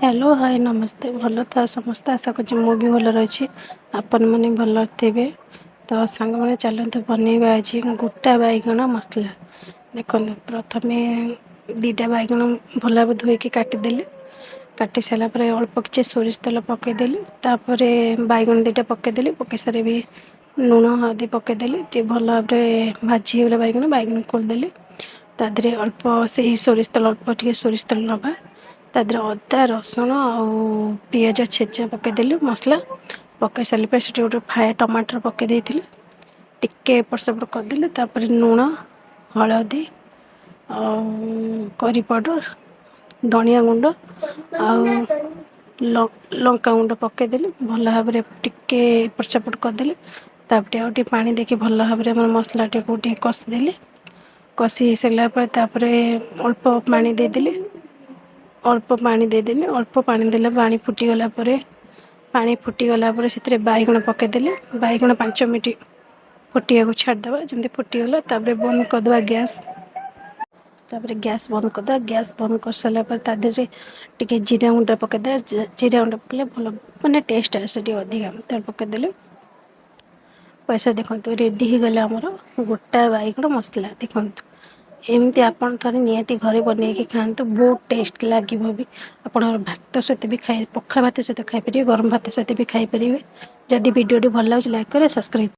Hello hi नमस्ते भल तो समस्त आशा कर भी भल रही आपण मैंने भल थे। तो सांग मैंने चलते बनवा आज गोटा बैगण मसला। देखो प्रथमे दीटा बैगण भल भाव धोईकी काटिदेली। काटी सारापर अल्प किसी सोरिष तेल पकईदेली। बैगण दीटा पकईदेली पकई सारे भी लुण हल्दी पकईदेली भल भाव भाजीगला बैगण बैगण खोलदेली। तादे अल्प से सोरिष तेल अल्प टे सोरिष तेल नवा तादे अदा रसुण आउ पिज छेचा पकईदेली मसला पकई सारे से गोटे फाए टमाटर पकई टिके एपट सेपट करदेली। लुण हलदी करी पाउडर धनिया गुंड लंका गुंड पकईदेली भल भाव टिके एपट सेपट करदेली। आउटे पानी देके भल भाव मसला टे कषिदेली। कषि सारापर अल्प पानी देदेली अल्प पानी देदेली अल्प पानी देला पानी फुटीगला पानी फुटीगला से बैगण पकईदेली। बैगण 5 मिनट फुटिया को छाड़देवा जमी फुटीगला बंद करदे गैस। गैस बंद करदे गैस बंद कर सारापर तादेह टे जीरा गुंड पकईदे जीरा गुंड पकड़े भल मानने टेस्ट आसे अधिका पकईदेली। पैसा देखो रेडी हो गला आमर गोटा बैगण मसला। देखो एमती आपन थे निहाती घरे बनैकी खातु बहुत टेस्ट लगे भी। आप भात सहित भी खाई पखाल भात सहित खाईपर गरम भात सहित भी खाईपर। जदि वीडियो भल लगे लाइक करें सब्सक्राइब।